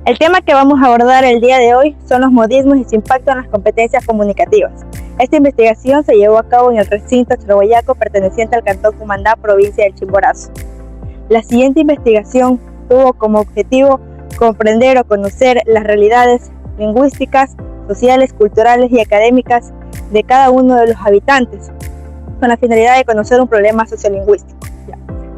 El tema que vamos a abordar el día de hoy son los modismos y su impacto en las competencias comunicativas. Esta investigación se llevó a cabo en el recinto Chalhuayaco perteneciente al cantón Cumandá, provincia del Chimborazo. La siguiente investigación tuvo como objetivo comprender o conocer las realidades lingüísticas, sociales, culturales y académicas de cada uno de los habitantes, con la finalidad de conocer un problema sociolingüístico.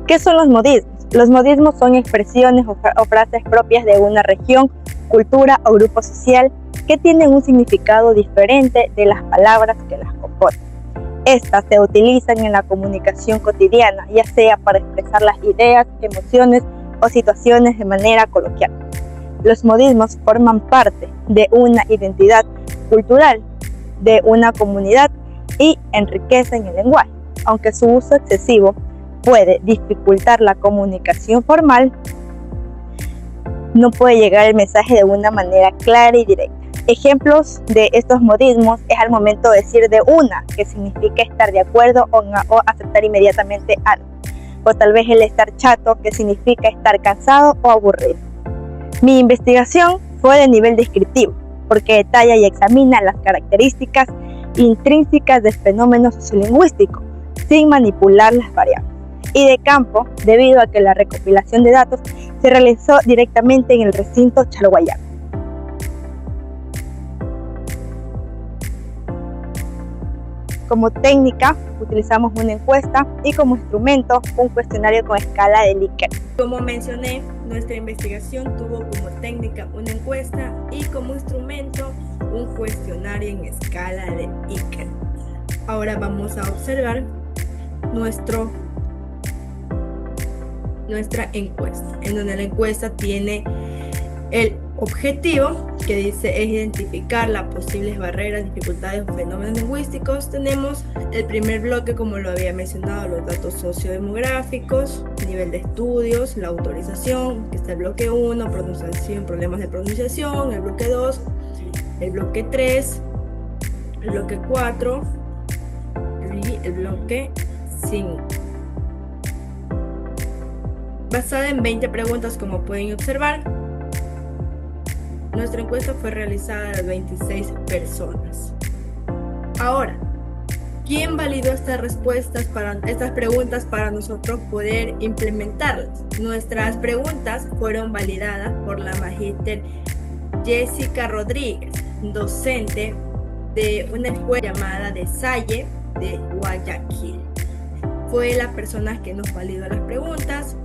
¿Qué son los modismos? Los modismos son expresiones o frases propias de una región, cultura o grupo social que tienen un significado diferente de las palabras que las componen. Estas se utilizan en la comunicación cotidiana, ya sea para expresar las ideas, emociones o situaciones de manera coloquial. Los modismos forman parte de una identidad cultural de una comunidad y enriquecen el lenguaje, aunque su uso excesivo puede dificultar la comunicación formal, no puede llegar el mensaje de una manera clara y directa. Ejemplos de estos modismos es al momento de decir de una, que significa estar de acuerdo o aceptar inmediatamente algo, o tal vez el estar chato, que significa estar cansado o aburrido. Mi investigación fue de nivel descriptivo, porque detalla y examina las características intrínsecas del fenómeno sociolingüístico, sin manipular las variables. Y de campo, debido a que la recopilación de datos se realizó directamente en el recinto Chalhuayaco. Como técnica, utilizamos una encuesta y como instrumento, un cuestionario con escala de Likert. Como mencioné, nuestra investigación tuvo como técnica una encuesta y como instrumento un cuestionario en escala de Likert. Ahora vamos a observar nuestra encuesta, en donde la encuesta tiene el objetivo que dice es identificar las posibles barreras, dificultades o fenómenos lingüísticos. Tenemos el primer bloque, como lo había mencionado, los datos sociodemográficos, nivel de estudios, la autorización, que está el bloque 1, pronunciación, problemas de pronunciación, el bloque 2, el bloque 3, el bloque 4 y el bloque 5. Basada en 20 preguntas, como pueden observar, nuestra encuesta fue realizada a 26 personas. Ahora, ¿quién validó estas preguntas para nosotros poder implementarlas? Nuestras preguntas fueron validadas por la magíster Jessica Rodríguez, docente de una escuela llamada de Salle de Guayaquil. Fue la persona que nos validó las preguntas,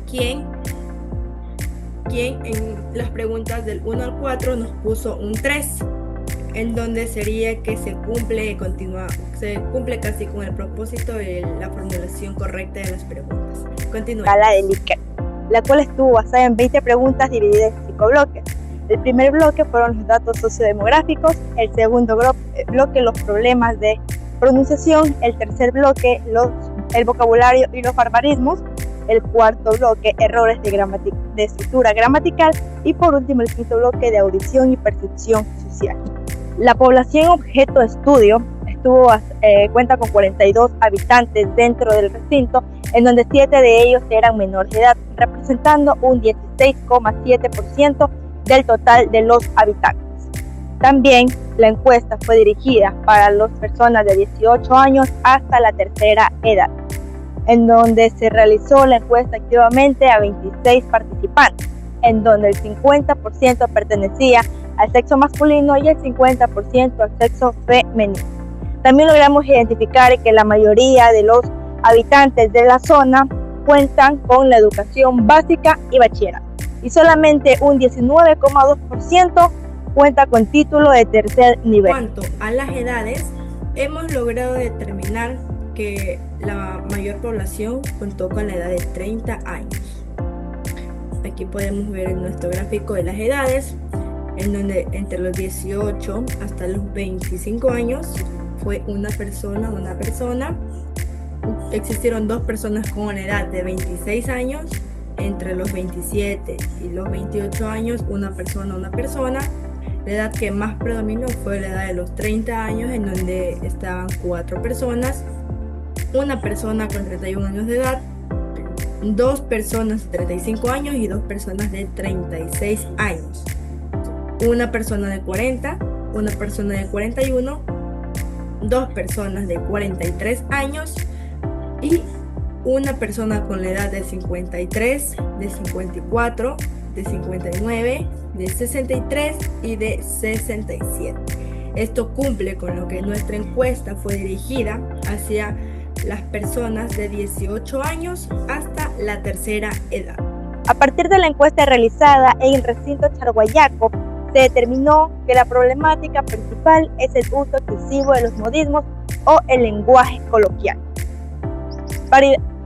quien en las preguntas del 1 al 4 nos puso un 3, en donde sería que se cumple casi con el propósito de la formulación correcta de las preguntas. Continuemos. Escala de Likert, la cual estuvo basada en 20 preguntas divididas en 5 bloques. El primer bloque fueron los datos sociodemográficos, el segundo bloque los problemas de pronunciación, el tercer bloque el vocabulario y los barbarismos, el cuarto bloque errores de estructura gramatical y por último el quinto bloque de audición y percepción social. La población objeto de estudio cuenta con 42 habitantes dentro del recinto, en donde 7 de ellos eran menores de edad, representando un 16,7% del total de los habitantes. También la encuesta fue dirigida para las personas de 18 años hasta la tercera edad, en donde se realizó la encuesta activamente a 26 participantes, en donde el 50% pertenecía al sexo masculino y el 50% al sexo femenino. También logramos identificar que la mayoría de los habitantes de la zona cuentan con la educación básica y bachillerato, y solamente un 19,2% cuenta con título de tercer nivel. En cuanto a las edades, hemos logrado determinar que la mayor población contó con la edad de 30 años. Aquí podemos ver en nuestro gráfico de las edades, en donde entre los 18 hasta los 25 años fue una persona. Existieron 2 personas con una edad de 26 años. Entre los 27 y los 28 años, una persona. La edad que más predominó fue la edad de los 30 años, en donde estaban 4 personas. Una persona con 31 años de edad, 2 personas de 35 años y 2 personas de 36 años. Una persona de 40, una persona de 41, 2 personas de 43 años y una persona con la edad de 53, de 54, de 59, de 63 y de 67. Esto cumple con lo que nuestra encuesta fue dirigida hacia las personas de 18 años hasta la tercera edad. A partir de la encuesta realizada en el recinto Charhuayaco, se determinó que la problemática principal es el uso excesivo de los modismos o el lenguaje coloquial.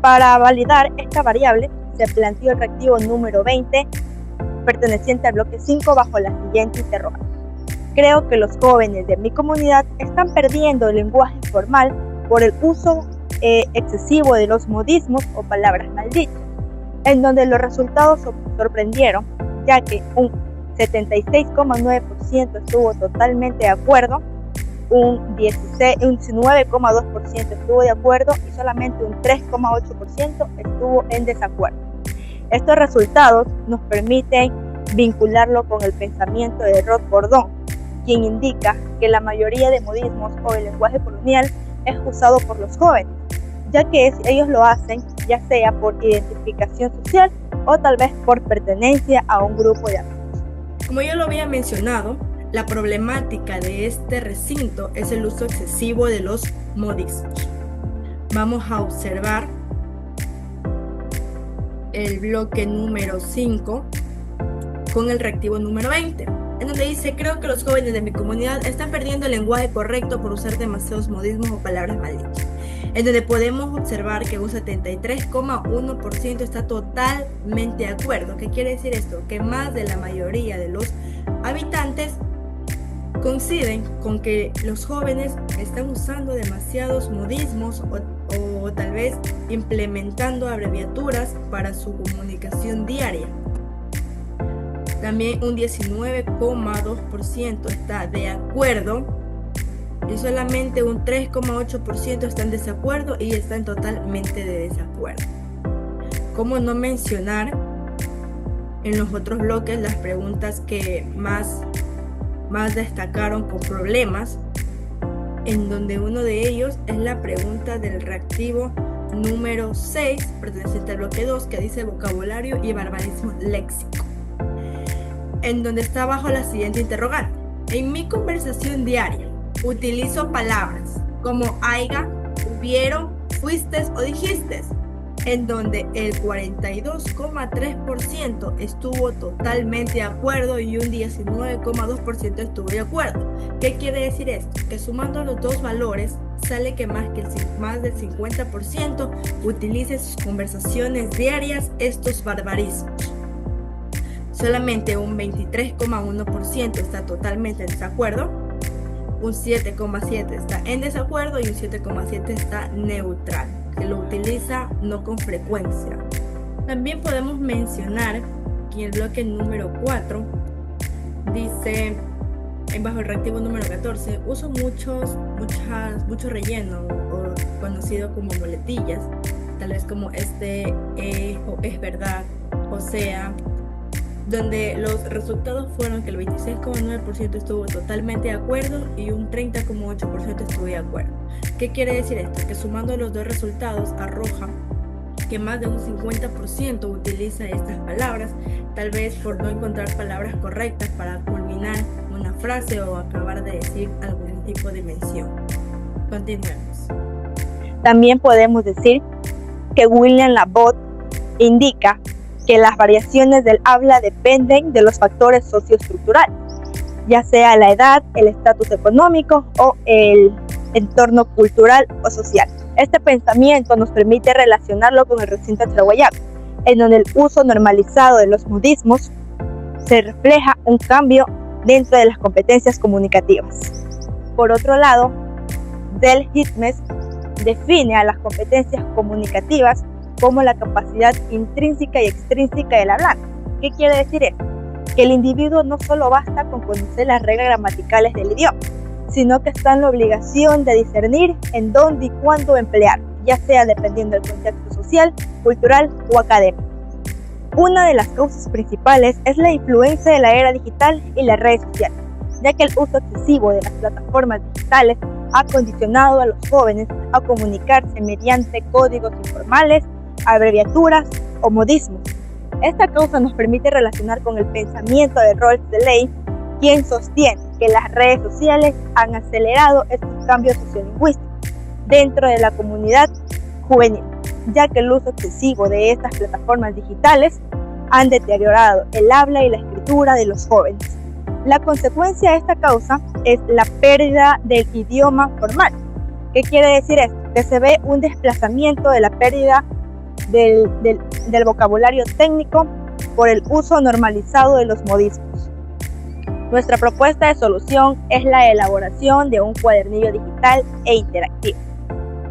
Para validar esta variable, se planteó el reactivo número 20, perteneciente al bloque 5, bajo la siguiente interrogante. Creo que los jóvenes de mi comunidad están perdiendo el lenguaje formal por el uso excesivo de los modismos o palabras malditas, en donde los resultados sorprendieron, ya que un 76,9% estuvo totalmente de acuerdo, un 19,2% estuvo de acuerdo y solamente un 3,8% estuvo en desacuerdo. Estos resultados nos permiten vincularlo con el pensamiento de Rod Gordon, quien indica que la mayoría de modismos o el lenguaje colonial es usado por los jóvenes, ya que ellos lo hacen ya sea por identificación social o tal vez por pertenencia a un grupo de amigos. Como ya lo había mencionado, la problemática de este recinto es el uso excesivo de los modismos. Vamos a observar el bloque número 5 con el reactivo número 20, en donde dice: creo que los jóvenes de mi comunidad están perdiendo el lenguaje correcto por usar demasiados modismos o palabras malditas, en donde podemos observar que un 73,1% está totalmente de acuerdo. ¿Qué quiere decir esto? Que más de la mayoría de los habitantes coinciden con que los jóvenes están usando demasiados modismos o tal vez implementando abreviaturas para su comunicación diaria. También un 19,2% está de acuerdo y solamente un 3,8% está en desacuerdo y están totalmente de desacuerdo. ¿Cómo no mencionar en los otros bloques las preguntas que más destacaron con problemas, en donde uno de ellos es la pregunta del reactivo número 6, perteneciente al bloque 2, que dice vocabulario y barbarismo léxico, en donde está bajo la siguiente interrogante: en mi conversación diaria utilizo palabras como haiga, hubieron, fuistes o dijistes, en donde el 42,3% estuvo totalmente de acuerdo y un 19,2% estuvo de acuerdo. ¿Qué quiere decir esto? Que sumando los dos valores sale que más del 50% utiliza en sus conversaciones diarias estos barbarismos. Solamente un 23,1% está totalmente en desacuerdo, un 7,7% está en desacuerdo y un 7,7% está neutral, que lo utiliza no con frecuencia. También podemos mencionar que en el bloque número 4 dice, bajo el reactivo número 14, uso mucho relleno, o conocido como muletillas, tal vez como o es verdad, o sea, donde los resultados fueron que el 26,9% estuvo totalmente de acuerdo y un 30,8% estuvo de acuerdo. ¿Qué quiere decir esto? Que sumando los dos resultados arroja que más de un 50% utiliza estas palabras, tal vez por no encontrar palabras correctas para culminar una frase o acabar de decir algún tipo de mención. Continuemos. También podemos decir que William Labot indica que las variaciones del habla dependen de los factores socioestructurales, ya sea la edad, el estatus económico o el entorno cultural o social. Este pensamiento nos permite relacionarlo con el recinto Charhuayaco, en donde el uso normalizado de los modismos se refleja un cambio dentro de las competencias comunicativas. Por otro lado, Del Hitmes define a las competencias comunicativas como la capacidad intrínseca y extrínseca del hablante. ¿Qué quiere decir esto? Que el individuo no solo basta con conocer las reglas gramaticales del idioma, sino que está en la obligación de discernir en dónde y cuándo emplear, ya sea dependiendo del contexto social, cultural o académico. Una de las causas principales es la influencia de la era digital y las redes sociales, ya que el uso excesivo de las plataformas digitales ha condicionado a los jóvenes a comunicarse mediante códigos informales, abreviaturas o modismos. Esta causa nos permite relacionar con el pensamiento de Rawls de Ley, quien sostiene que las redes sociales han acelerado estos cambios sociolingüísticos dentro de la comunidad juvenil, ya que el uso excesivo de estas plataformas digitales han deteriorado el habla y la escritura de los jóvenes. La consecuencia de esta causa es la pérdida del idioma formal. ¿Qué quiere decir esto? Que se ve un desplazamiento de la pérdida del vocabulario técnico por el uso normalizado de los modismos. Nuestra propuesta de solución es la elaboración de un cuadernillo digital e interactivo.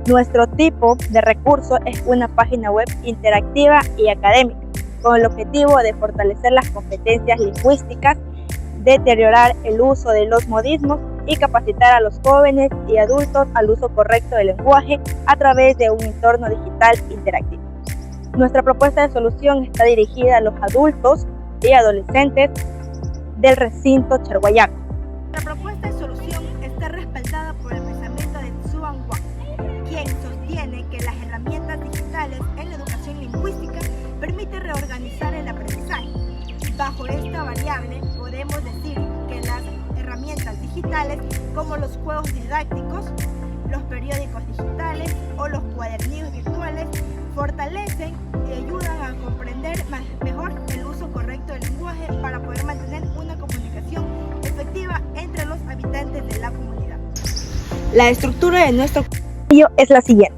Nuestro tipo de recurso es una página web interactiva y académica, con el objetivo de fortalecer las competencias lingüísticas, deteriorar el uso de los modismos y capacitar a los jóvenes y adultos al uso correcto del lenguaje a través de un entorno digital interactivo. Nuestra propuesta de solución está dirigida a los adultos y adolescentes del recinto Charhuayaco. Nuestra propuesta de solución está respaldada por el pensamiento de Zhuang Wang, quien sostiene que las herramientas digitales en la educación lingüística permiten reorganizar el aprendizaje. Bajo esta variable podemos decir que las herramientas digitales como los juegos didácticos, los periódicos digitales o los cuadernillos virtuales fortalecen y ayudan a comprender mejor el uso correcto del lenguaje para poder mantener una comunicación efectiva entre los habitantes de la comunidad. La estructura de nuestro cuadernillo es la siguiente.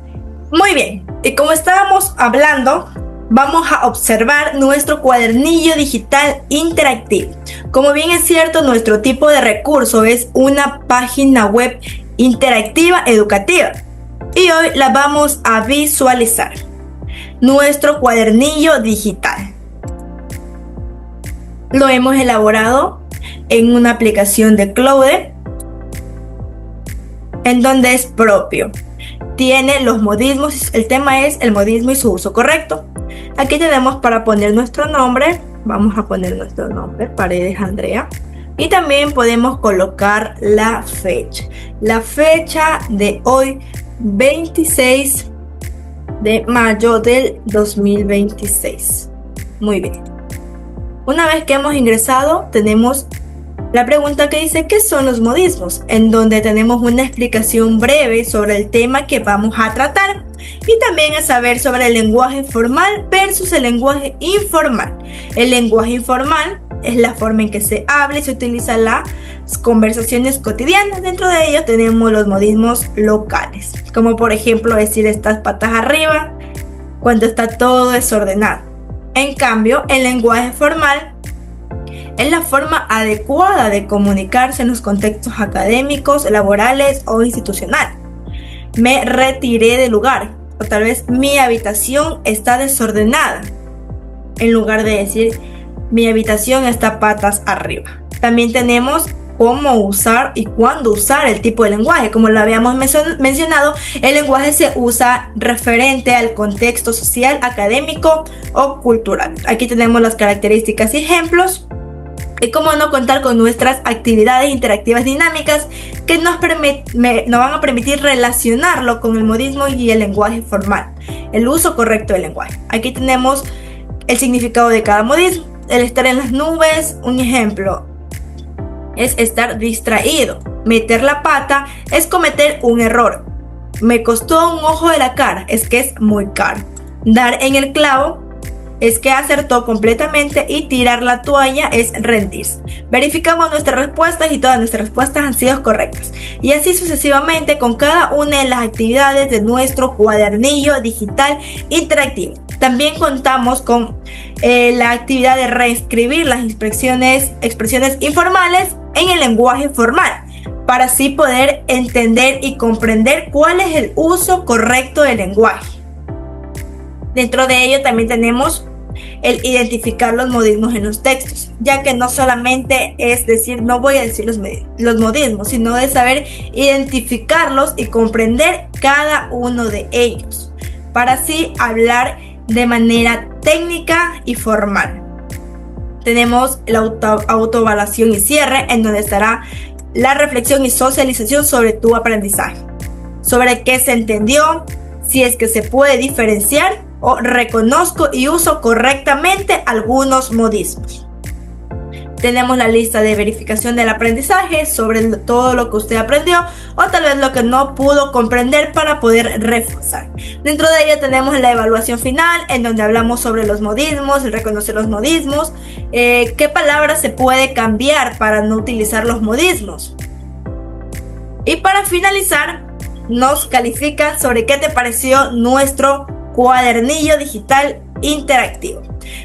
Muy bien, y como estábamos hablando, vamos a observar nuestro cuadernillo digital interactivo. Como bien es cierto, nuestro tipo de recurso es una página web interactiva educativa y hoy la vamos a visualizar. Nuestro cuadernillo digital lo hemos elaborado en una aplicación de Claude, en donde es propio. Tiene los modismos, el tema es el modismo y su uso correcto. Aquí tenemos para poner nuestro nombre, vamos a poner nuestro nombre, Paredes Andrea. Y también podemos colocar la fecha de hoy, 26 de mayo del 2026. Muy bien. Una vez que hemos ingresado, tenemos la pregunta que dice ¿qué son los modismos? En donde tenemos una explicación breve sobre el tema que vamos a tratar y también a saber sobre el lenguaje formal versus el lenguaje informal. El lenguaje informal es la forma en que se habla y se utilizan las conversaciones cotidianas. Dentro de ellos tenemos los modismos locales, como por ejemplo decir estas patas arriba cuando está todo desordenado. En cambio, el lenguaje formal es la forma adecuada de comunicarse en los contextos académicos, laborales o institucionales. Me retiré del lugar, o tal vez mi habitación está desordenada, en lugar de decir mi habitación está patas arriba. También tenemos cómo usar y cuándo usar el tipo de lenguaje. Como lo habíamos mencionado, el lenguaje se usa referente al contexto social, académico o cultural. Aquí tenemos las características y ejemplos. Y cómo no contar con nuestras actividades interactivas dinámicas que nos van a permitir relacionarlo con el modismo y el lenguaje formal, el uso correcto del lenguaje. Aquí tenemos el significado de cada modismo. El estar en las nubes, un ejemplo, es estar distraído. Meter la pata es cometer un error. Me costó un ojo de la cara, es que es muy caro. Dar en el clavo es que acertó completamente y tirar la toalla es rendirse. Verificamos nuestras respuestas y todas nuestras respuestas han sido correctas. Y así sucesivamente con cada una de las actividades de nuestro cuadernillo digital interactivo. También contamos con la actividad de reescribir las expresiones informales en el lenguaje formal, para así poder entender y comprender cuál es el uso correcto del lenguaje. Dentro de ello también tenemos el identificar los modismos en los textos, ya que no solamente es decir, no voy a decir los modismos, sino de saber identificarlos y comprender cada uno de ellos. para así hablar de manera técnica y formal. Tenemos la autoevaluación y cierre, en donde estará la reflexión y socialización sobre tu aprendizaje, sobre qué se entendió, si es que se puede diferenciar o reconozco y uso correctamente algunos modismos. Tenemos la lista de verificación del aprendizaje sobre todo lo que usted aprendió o tal vez lo que no pudo comprender para poder reforzar. Dentro de ella tenemos la evaluación final, en donde hablamos sobre los modismos, el reconocer los modismos, qué palabras se puede cambiar para no utilizar los modismos. Y para finalizar, nos califica sobre qué te pareció nuestro cuadernillo digital interactivo.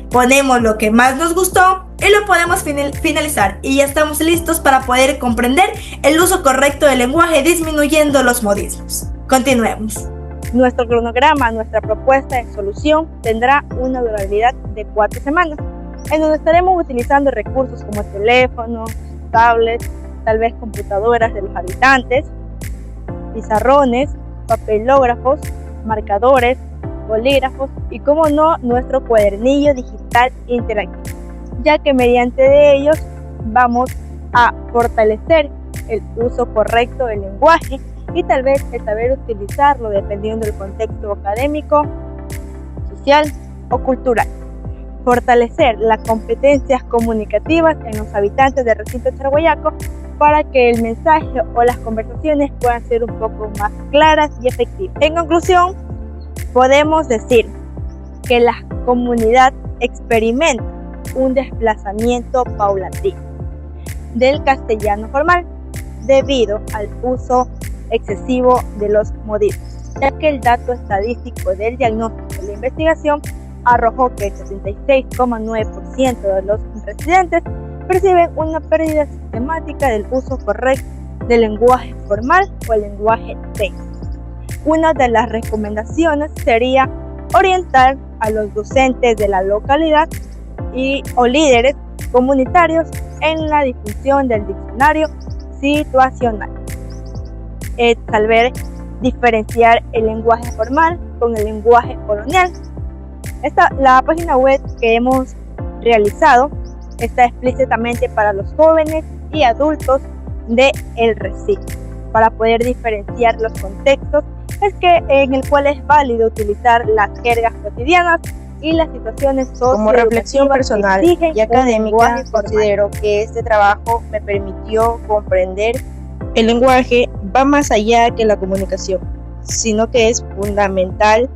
Ponemos lo que más nos gustó y lo podemos finalizar y ya estamos listos para poder comprender el uso correcto del lenguaje disminuyendo los modismos. Continuemos. Nuestro cronograma, nuestra propuesta de solución tendrá una durabilidad de 4 semanas, en donde estaremos utilizando recursos como teléfonos, tablets, tal vez computadoras de los habitantes, pizarrones, papelógrafos, marcadores, bolígrafos y, como no, nuestro cuadernillo digital interactivo, ya que mediante de ellos vamos a fortalecer el uso correcto del lenguaje y tal vez el saber utilizarlo dependiendo del contexto académico, social o cultural. Fortalecer las competencias comunicativas en los habitantes del recinto Charhuayaco para que el mensaje o las conversaciones puedan ser un poco más claras y efectivas. En conclusión, podemos decir que la comunidad experimenta un desplazamiento paulatino del castellano formal debido al uso excesivo de los modismos, ya que el dato estadístico del diagnóstico de la investigación arrojó que el 66,9% de los residentes perciben una pérdida sistemática del uso correcto del lenguaje formal o el lenguaje técnico. Una de las recomendaciones sería orientar a los docentes de la localidad o líderes comunitarios en la difusión del diccionario situacional. Saber diferenciar el lenguaje formal con el lenguaje colonial. La página web que hemos realizado está explícitamente para los jóvenes y adultos del recinto, para poder diferenciar los contextos en el cual es válido utilizar las jergas cotidianas y las situaciones socioeducativas. Como reflexión personal y académica, considero que este trabajo me permitió comprender el lenguaje va más allá que la comunicación, sino que es fundamental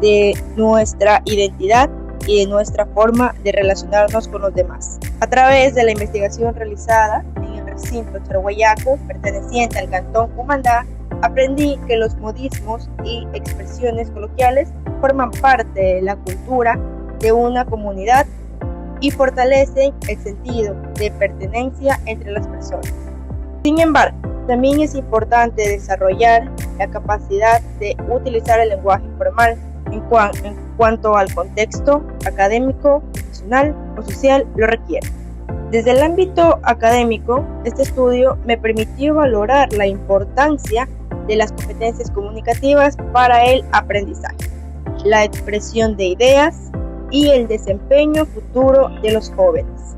de nuestra identidad y de nuestra forma de relacionarnos con los demás. A través de la investigación realizada en el recinto Charhuayaco, perteneciente al cantón Cumaná, aprendí que los modismos y expresiones coloquiales forman parte de la cultura de una comunidad y fortalecen el sentido de pertenencia entre las personas. Sin embargo, también es importante desarrollar la capacidad de utilizar el lenguaje formal en cuanto al contexto académico, profesional o social lo requiere. Desde el ámbito académico, este estudio me permitió valorar la importancia de las competencias comunicativas para el aprendizaje, la expresión de ideas y el desempeño futuro de los jóvenes.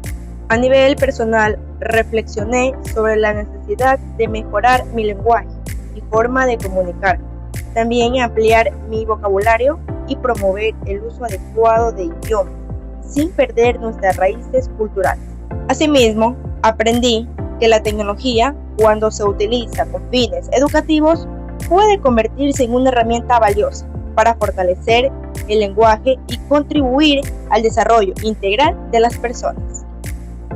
A nivel personal, reflexioné sobre la necesidad de mejorar mi lenguaje y forma de comunicar, también ampliar mi vocabulario y promover el uso adecuado de idiomas, sin perder nuestras raíces culturales. Asimismo, aprendí que la tecnología, cuando se utiliza con fines educativos, puede convertirse en una herramienta valiosa para fortalecer el lenguaje y contribuir al desarrollo integral de las personas.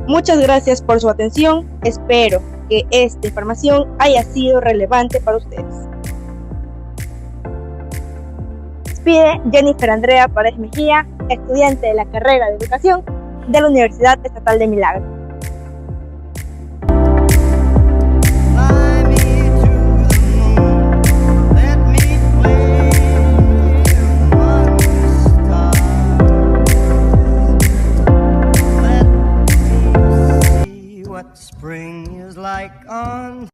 Muchas gracias por su atención. Espero que esta información haya sido relevante para ustedes. Despide Jennifer Andrea Paredes Mejía, estudiante de la carrera de Educación de la Universidad Estatal de Milagro. Spring is like on